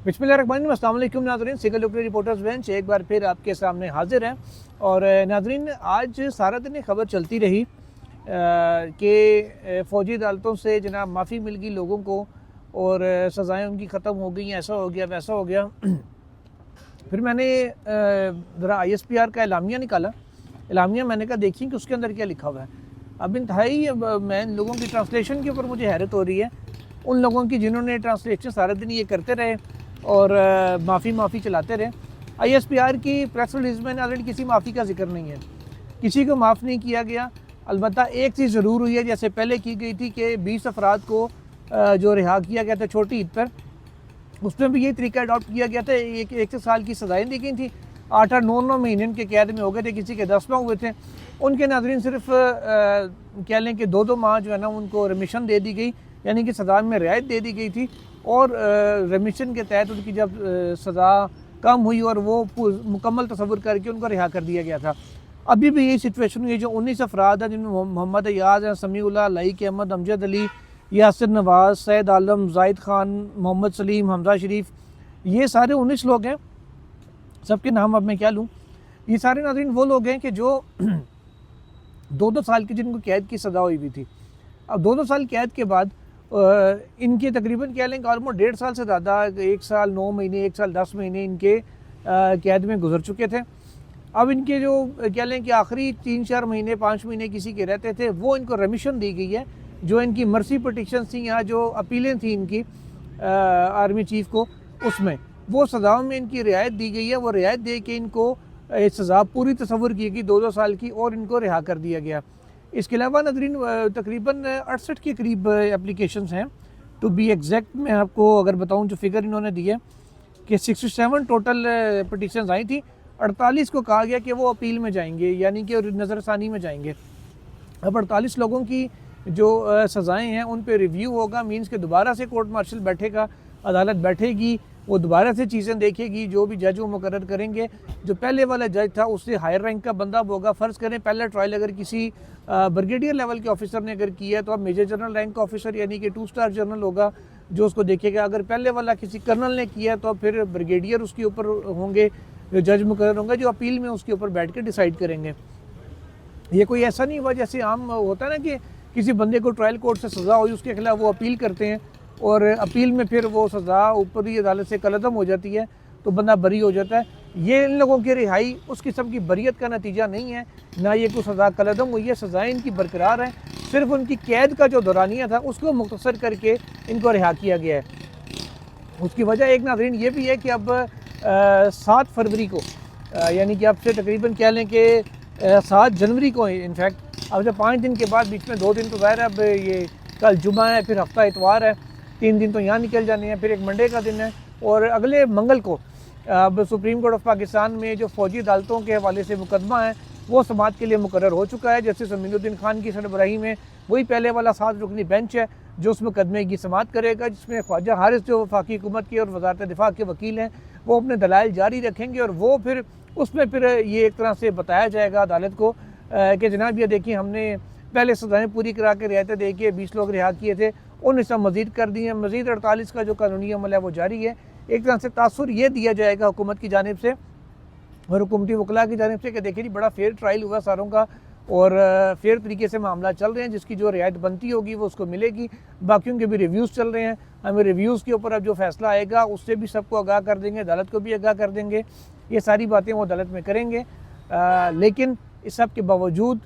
बिस्मिल्लाहिर्रहमानिर्रहीम, अस्सलाम वालेकुम नाज़रीन। सिंगल लुक रिपोर्टर्स बेंच एक बार फिर आपके सामने हाजिर है। और नाज़रीन, आज सारा दिन खबर चलती रही कि फ़ौजी अदालतों से जनाब माफ़ी मिल गई लोगों को और सज़ाएँ उनकी ख़त्म हो गई, ऐसा हो गया वैसा हो गया। फिर मैंने ज़रा ISPR का एलामिया निकाला। एलामिया मैंने कहा देखिए कि उसके अंदर क्या लिखा हुआ है। अब इंतहाई मैं इन लोगों की ट्रांसलेशन के ऊपर मुझे हैरत हो रही है, उन लोगों की जिन्होंने ट्रांसलेशन सारा दिन ये करते रहे और माफ़ी चलाते रहे। ISPR की प्रेस रिलीज़ में ऑलरेडी किसी माफ़ी का जिक्र नहीं है, किसी को माफ़ नहीं किया गया। अलबत्ता एक चीज़ ज़रूर हुई है, जैसे पहले की गई थी कि 20 अफराद को जो रिहा किया गया था छोटी ईद पर, उसमें भी यही तरीका अडॉप्ट किया गया था। एक साल की सज़ाएँ दी गई थी, 8-8 9-9 महीने के कैद में हो गए थे, किसी के 10 माह हुए थे। उनके नाज़रीन सिर्फ कह लें कि 2-2 माह जो है ना उनको रिमिशन दे दी गई, यानी कि सज़ा में रियायत दे दी गई थी। और रिमिशन के तहत उनकी जब सज़ा कम हुई और वो मुकम्मल तसव्वुर करके उनको रिहा कर दिया गया था। अभी भी यही सिचुएशन हुई है। जो 19 अफराद हैं जिनमें मोहम्मद अयाज हैं, समीउल्लाह, लाइक अहमद, अमजद अली, यासिर नवाज़, सैयद आलम, जाहिद खान, मोहम्मद सलीम, हमजा शरीफ, ये सारे 19 लोग हैं। सबके नाम अब मैं क्या लूँ। ये सारे नाज़रीन वो लोग हैं कि जो 2-2 साल की जिनको कैद की सज़ा हुई थी। अब 2-2 साल कैद के बाद इनके तकरीबन कह लें कि ऑलमोस्ट 1.5 साल से ज़्यादा, 1 साल 9 महीने, 1 साल 10 महीने इनके कैद में गुजर चुके थे। अब इनके जो कह लें कि आखिरी 3-4 महीने 5 महीने किसी के रहते थे, वो इनको रेमिशन दी गई है। जो इनकी मर्सी पटिशन थी या जो अपीलें थी इनकी आर्मी चीफ को, उसमें वो सज़ाओं में इनकी रियायत दी गई है। वो रियायत दे के इनको सज़ा पूरी तसव्वुर की गई 2-2 साल की और इनको रिहा कर दिया गया। इसके अलावा नाज़रीन तकरीबन 68 के करीब एप्लीकेशंस हैं। टू बी एग्जैक्ट मैं आपको अगर बताऊं, जो फिगर इन्होंने दी है कि 67 टोटल पटिशन्स आई थी। 48 को कहा गया कि वो अपील में जाएंगे, यानी कि नज़रसानी में जाएंगे। अब 48 लोगों की जो सज़ाएँ हैं उन पर रिव्यू होगा, मीन्स के दोबारा से कोर्ट मार्शल बैठेगा, अदालत बैठेगी, वो दोबारा से चीज़ें देखेगी। जो भी जज वो मुकर्रर करेंगे, जो पहले वाला जज था उससे हायर रैंक का बंदा होगा। फ़र्ज़ करें पहला ट्रायल अगर किसी ब्रिगेडियर लेवल के ऑफिसर ने अगर किया है, तो अब मेजर जनरल रैंक का ऑफिसर यानी कि 2 स्टार जनरल होगा जो उसको देखेगा। अगर पहले वाला किसी कर्नल ने किया तो फिर ब्रिगेडियर उसके ऊपर होंगे, जो जज मुकर्रर होंगे, जो अपील में उसके ऊपर बैठ के डिसाइड करेंगे। ये कोई ऐसा नहीं हुआ जैसे आम होता है ना कि किसी बंदे को ट्रायल कोर्ट से सज़ा हुई, उसके खिलाफ वो अपील करते हैं और अपील में फिर वो सज़ा ऊपरी अदालत से कलअदम हो जाती है तो बंदा बरी हो जाता है। ये इन लोगों की रिहाई उस किस्म की बरियत का नतीजा नहीं है, ना ये कोई सज़ा कलअदम हुई है। सज़ाएँ इनकी बरकरार हैं, सिर्फ उनकी कैद का जो दौरानिया था उसको मुख्तसर करके इनको रिहा किया गया है। उसकी वजह एक नाज़रीन ये भी है कि अब 7 फरवरी को यानी कि अब से तकरीबन कह लें कि 7 जनवरी को, इनफैक्ट अब से 5 दिन के बाद, बीच में 2 दिन तो ज़ाहिर है, अब ये कल जुमा है, फिर हफ्ता इतवार है, 3 दिन तो यहाँ निकल जाने हैं, फिर एक मंडे का दिन है। और अगले मंगल को अब सुप्रीम कोर्ट ऑफ पाकिस्तान में जो फ़ौजी अदालतों के हवाले से मुकदमा है वो समाअत के लिए मुकर्रर हो चुका है। जस्टिस अमीनुद्दीन खान की सरबराही में वही पहले वाला 7 रुकनी बेंच है जो उस मुकदमे की समाअत करेगा, जिसमें ख्वाजा हारिस जो वफाकी हुकूमत के और वजारत दिफा के वकील हैं वो अपने दलाइल जारी रखेंगे। और वो फिर उसमें फिर ये एक तरह से बताया जाएगा अदालत को कि जनाब ये देखिए, हमने पहले सज़ाएँ पूरी करा के रियायतें दे के 20 लोग रिहा किए थे, उन हिस्सा मज़ीद कर दिए, मज़ीद 48 का जो कानूनी अमल है वो जारी है। एक तरह से तासुर ये दिया जाएगा हुकूमत की जानिब से और हुकूमती वकला की जानिब से कि देखिए जी बड़ा फेयर ट्रायल हुआ सारों का और फेयर तरीके से मामला चल रहे हैं, जिसकी जो रियायत बनती होगी वो उसको मिलेगी। बाकियों के भी रिव्यूज़ चल रहे हैं, हमें रिव्यूज़ के ऊपर अब जो फैसला आएगा उससे भी सबको आगाह कर देंगे, अदालत को भी आगाह कर देंगे। ये सारी बातें वो अदालत में करेंगे। लेकिन इस सब के बावजूद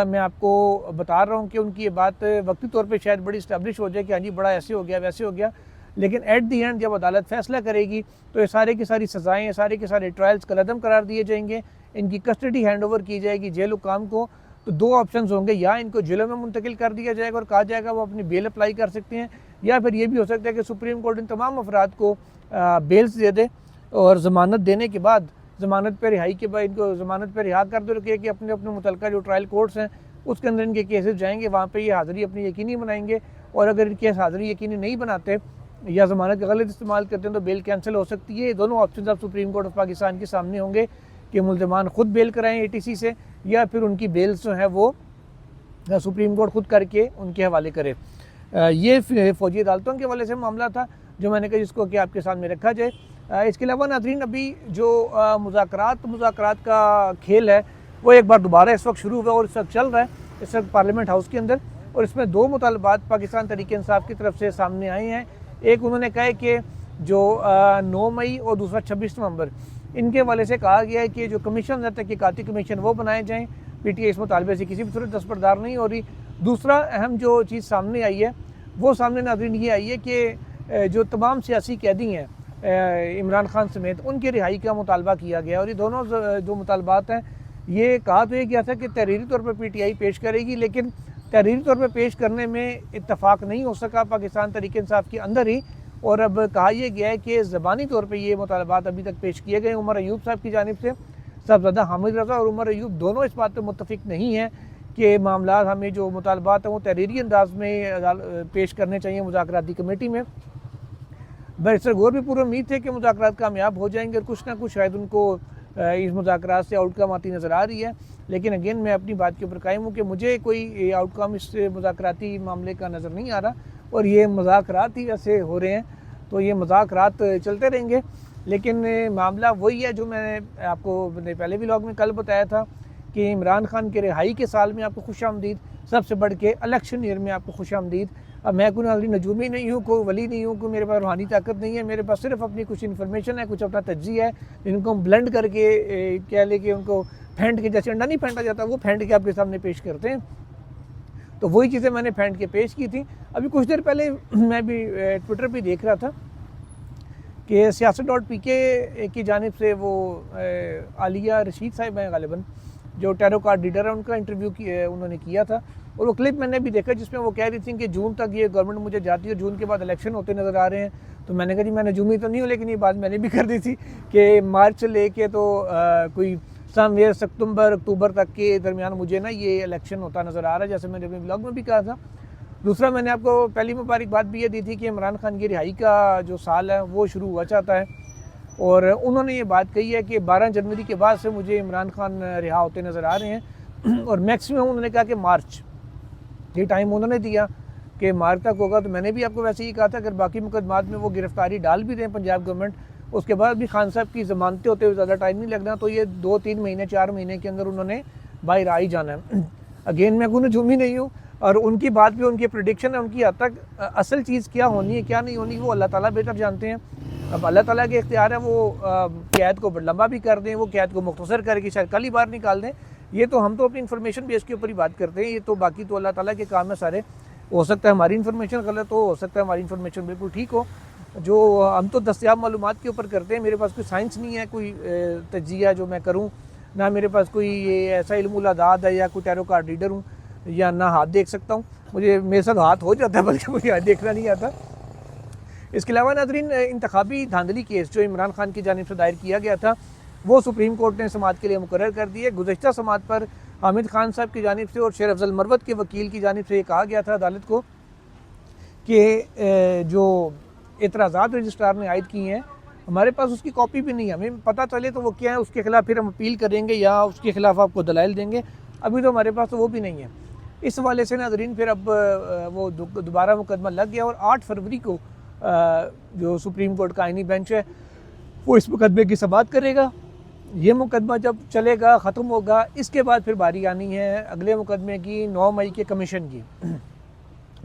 मैं आपको बता रहा हूँ कि उनकी ये बात वक्ती तौर पे शायद बड़ी इस्टेब्लिश हो जाए कि हाँ जी बड़ा ऐसे हो गया वैसे हो गया, लेकिन एट दी एंड जब अदालत फैसला करेगी तो ये सारे की सारी सज़ाएँ, सारे के सारे ट्रायल्स कलअदम करार दिए जाएंगे, इनकी कस्टडी हैंड ओवर की जाएगी जेल हुकाम को। तो 2 ऑप्शंस होंगे, या इनको जेलों में मुंतकिल कर दिया जाएगा और कहा जाएगा वो अपनी बेल अप्लाई कर सकते हैं, या फिर ये भी हो सकता है कि सुप्रीम कोर्ट इन तमाम अफराद को बेल्स दे दे और ज़मानत देने के बाद, ज़मानत पर रिहाई के बाद इनको ज़मानत पर रिहा कर दो कि अपने अपने मुतल्लिका जो ट्रायल कोर्ट्स हैं उसके अंदर इनके केसेस जाएंगे, वहाँ पे ये हाज़िरी अपनी यकीनी बनाएंगे। और अगर इनके हाज़िरी यकीनी नहीं बनाते या ज़मानत का गलत इस्तेमाल करते हैं तो बेल कैंसिल हो सकती है। ये दोनों ऑप्शन अब सुप्रीम कोर्ट ऑफ पाकिस्तान के सामने होंगे कि मुल्ज़मान ख़ुद बेल कराएँ ATC से, या फिर उनकी बेल्स जो है वो सुप्रीम कोर्ट ख़ुद करके उनके हवाले करे। ये फ़ौजी अदालतों के हवाले से मामला था। जो मैंने कहा जिसको कि आपके सामने रखा जाए। इसके अलावा नाज़रीन अभी जो मुज़ाकरात का खेल है वो एक बार दोबारा इस वक्त शुरू हुआ और इस वक्त चल रहा है इस वक्त पार्लियामेंट हाउस के अंदर, और इसमें दो मुतालबात पाकिस्तान तहरीक इंसाफ की तरफ से सामने आए हैं। एक उन्होंने कहा है कि जो 9 मई और दूसरा 26 नवंबर, इनके वाले से कहा गया है कि जो कमीशन है तहकीकाती कमीशन वो बनाए जाएँ। PTI इस मुतालबे से किसी भी सूरत दस्तबरदार नहीं हो रही। दूसरा अहम जो चीज़ सामने आई है वो सामने नाज़रीन ये आई है कि जो तमाम सियासी कैदी हैं इमरान खान समेत, उनकी रिहाई का मुतालबा किया गया। और ये दोनों जो मुतालबात हैं ये कहा तो ये गया था कि तहरीरी तौर पर PTI पेश करेगी, लेकिन तहरीरी तौर पर पेश करने में इत्तफाक नहीं हो सका पाकिस्तान तहरीक इंसाफ के अंदर ही। और अब कहा यह गया है कि ज़बानी तौर पर ये मुतालबात अभी तक पेश किए गए। उमर अयूब साहब की जानिब से साहबजादा हामिद रज़ा और उमर अयूब दोनों इस बात पर मुत्तफिक नहीं हैं कि मामला हमें जो मुतालबात हैं वो तहरीरी अंदाज में पेश करने चाहिए मुज़ाकराती कमेटी में। बैरिस्टर गौर भी पूरी उम्मीद थे कि मुज़ाकरात कामयाब हो जाएंगे और कुछ ना कुछ शायद उनको इस मुज़ाकरात से आउटकम आती नज़र आ रही है। लेकिन अगेन मैं अपनी बात के ऊपर कायम हूँ कि मुझे कोई आउटकम इस मुज़ाकराती मामले का नज़र नहीं आ रहा, और ये मुज़ाकरात ही ऐसे हो रहे हैं तो ये मुज़ाकरात चलते रहेंगे। लेकिन मामला वही है जो मैंने आपको पहले व्लॉग में कल बताया था कि इमरान खान के रिहाई के साल में आपको खुशामदीद, सबसे बढ़ के इलेक्शन ईयर में आपको खुशामदीद। अब मैं कोई नाज़रीन नजूमी नहीं हूँ, कोई वली नहीं हूँ, कोई मेरे पास रूहानी ताकत नहीं है, मेरे पास सिर्फ अपनी कुछ इन्फॉर्मेशन है, कुछ अपना तज्जिया है जिनको हम ब्लेंड करके कह लें कि उनको फेंट के, जैसे अंडा नहीं फेंटा जाता वो फेंट के आपके सामने पेश करते हैं। तो वही चीज़ें मैंने फेंट के पेश की थी। अभी कुछ देर पहले मैं भी ट्विटर पर देख रहा था कि siyaset.pk की जानिब से वो आलिया रशीद साहिब हैं गालिबन, जो टैरो कार्ड रीडर है, उनका इंटरव्यू उन्होंने किया था। और वो क्लिप मैंने भी देखा जिसमें वो कह रही थी कि जून तक ये गवर्नमेंट मुझे जाती है, जून के बाद इलेक्शन होते नज़र आ रहे हैं। तो मैंने कहा जी मैं नजूमी तो नहीं हूँ, लेकिन ये बात मैंने भी कर दी थी कि मार्च से लेके तो कोई समवेयर सितंबर अक्टूबर तक के दरमियान मुझे ना ये इलेक्शन होता नज़र आ रहा है, जैसे मैंने अपने ब्लॉग में भी कहा था। दूसरा मैंने आपको पहली मुबारकबाद भी ये दी थी कि इमरान खान की रिहाई का जो साल है वो शुरू हुआ चाहता है, और उन्होंने ये बात कही है कि 12 जनवरी के बाद से मुझे इमरान खान रिहा होते नज़र आ रहे हैं। और मैक्सिमम उन्होंने कहा कि मार्च, ये टाइम उन्होंने दिया कि मार्च तक होगा। तो मैंने भी आपको वैसे ही कहा था अगर बाकी मुकदमात में वो गिरफ्तारी डाल भी दें पंजाब गवर्नमेंट, उसके बाद भी खान साहब की ज़मानतें होते हुए ज़्यादा टाइम नहीं लगना, तो ये 2-3 महीने 4 महीने के अंदर उन्होंने बाहर आ ही जाना है। अगेन मैं कोई नजूमी नहीं हूँ, और उनकी बात भी, उनकी प्रेडिक्शन है, उनकी हद तक असल चीज़ क्या होनी है क्या नहीं होनी वो अल्लाह ताला बेहतर जानते हैं। अब अल्लाह ताला के इख्तियार है, वो कैद को लंबा भी कर दें, वो कैद को मुख्तसर करके शायद कल ही बाहर निकाल दें। ये तो हम तो अपनी इन्फॉर्मेशन बेस के ऊपर ही बात करते हैं, ये तो बाकी तो अल्लाह ताला के काम है सारे। हो सकता है हमारी इन्फॉर्मेशन गलत हो सकता है हमारी इन्फॉर्मेशन बिल्कुल ठीक हो। जो हम तो दस्तयाब मालूमात के ऊपर करते हैं, मेरे पास कोई साइंस नहीं है, कोई तज्जिया जो मैं करूँ, ना मेरे पास कोई ये ऐसा इल्मुल अदाद है या कोई टैरो कार्ड रीडर हूँ, या ना हाथ देख सकता हूँ। मुझे मेरे साथ हाथ हो जाता है बल्कि मुझे हाथ देखना नहीं आता। इसके अलावा नाज़रीन इंतखाबी धांधली केस जो इमरान खान की जानिब से दायर किया गया था वो सुप्रीम कोर्ट ने समाअत के लिए मुकर्रर कर दिए। गुज़श्ता समाअत पर हामिद खान साहब की जानिब से और शेर अफजल मरवत के वकील की जानिब से ये कहा गया था अदालत को कि जो एतराज़ात रजिस्ट्रार ने आयद किए हैं हमारे पास उसकी कॉपी भी नहीं है, हमें पता चले तो वो क्या है, उसके खिलाफ फिर हम अपील करेंगे या उसके खिलाफ आपको दलाइल देंगे, अभी तो हमारे पास तो वो भी नहीं है। इस हवाले से नाज़रीन फिर अब वो दोबारा मुकदमा लग गया और 8 फरवरी को जो सुप्रीम कोर्ट का आइनी बेंच है वो इस मुकदमे की समाअत करेगा। ये मुकदमा जब चलेगा, ख़त्म होगा, इसके बाद फिर बारी आनी है अगले मुकदमे की 9 मई के कमीशन की।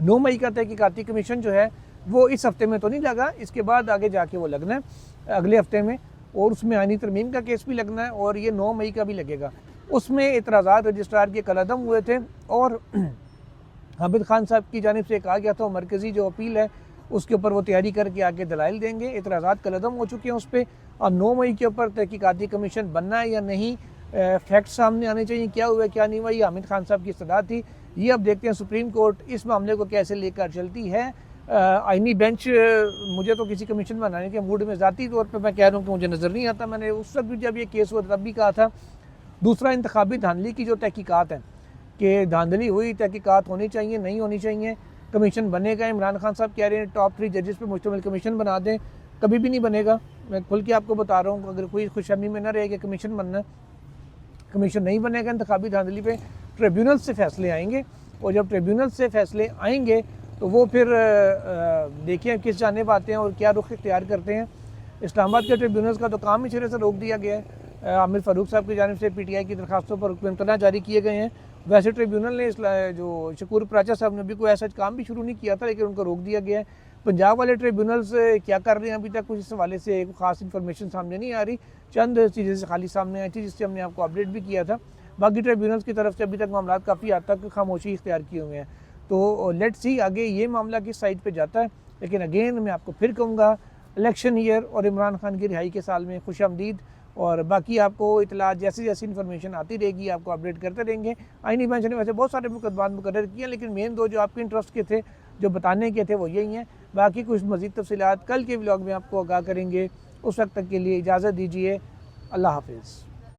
9 मई का तहकीकाती कमीशन जो है वो इस हफ्ते में तो नहीं लगा, इसके बाद आगे जाके वो लगना है अगले हफ्ते में, और उसमें आइनी तरमीम का केस भी लगना है और ये 9 मई का भी लगेगा। उसमें एतराज़ात रजिस्ट्रार के कलअदम हुए थे और हामिद खान साहब की जानिब से कहा गया था मरकज़ी जो अपील है उसके ऊपर वो तैयारी करके आगे दलाइल देंगे। एतराज़ात कलअदम हो चुके हैं उस पर, और 9 मई के ऊपर तहकीकाती कमीशन बनना है या नहीं, फैक्ट सामने आने चाहिए, क्या हुआ क्या नहीं हुआ, ये हामिद खान साहब की इस्तदा थी। ये अब देखते हैं सुप्रीम कोर्ट इस मामले को कैसे लेकर चलती है। आइनी बेंच मुझे तो किसी कमीशन बनाने के मूड में ज़ाती तौर पर मैं कह रहा हूँ कि मुझे नज़र नहीं आता। मैंने उस वक्त भी जब ये केस हुआ तब भी कहा था। दूसरा इंतखाबी धांधली की जो तहकीकात हैं कि धांधली हुई, तहकीकात होनी चाहिए नहीं होनी चाहिए, कमीशन बनेगा। इमरान खान साहब कह रहे हैं टॉप 3 जजेस पे मुश्तमिल कमीशन बना दें, कभी भी नहीं बनेगा। मैं खुल के आपको बता रहा हूँ, अगर कोई खुशहमी में ना रहे कि कमीशन बनना, कमीशन नहीं बनेगा। इंतखाबी धांधली पे ट्रिब्यूनल से फैसले आएंगे और जब ट्रिब्यूनल से फैसले आएंगे तो वो फिर देखिए किस जानिब आते हैं और क्या रुख इख्तियार करते हैं। इस्लामाबाद के ट्रिब्यूनल्स का तो काम ही सिरे से रोक दिया गया है। आमिर फ़ारूक साहब की जानिब से PTI की दरखास्तों पर हुक्म इम्तना जारी किए गए हैं। वैसे ट्रिब्यूनल ने जो शकूर पराचा साहब ने भी कोई ऐसा काम भी शुरू नहीं किया था, लेकिन उनको रोक दिया गया है। पंजाब वाले ट्रिब्यूनल्स क्या कर रहे हैं अभी तक कुछ इस हवाले से ख़ास इन्फॉर्मेशन सामने नहीं आ रही। चंद चीज़ें से खाली सामने आई थी जिससे हमने आपको अपडेट भी किया था। बाकी ट्रिब्यूनल्स की तरफ से अभी तक मामला काफ़ी हद तक खामोशी इख्तियार किए हुए हैं। तो लेट्स सी आगे ये मामला किस साइड पे जाता है। लेकिन अगेन मैं आपको फिर कहूँगा, इलेक्शन ईयर और इमरान खान की रिहाई के साल में खुशामदीद। और बाकी आपको इतला जैसी जैसी इन्फॉर्मेशन आती रहेगी आपको अपडेट करते रहेंगे। आईनी बेंच ने वैसे बहुत सारे मुकदमात मुकर्रर किए, लेकिन मेन दो जो आपके इंटरेस्ट के थे, जो बताने के थे, वो यही हैं। बाकी कुछ मज़ीद तफसीलात कल के व्लॉग में आपको आगाह करेंगे। उस वक्त तक के लिए इजाज़त दीजिए। अल्लाह हाफिज़।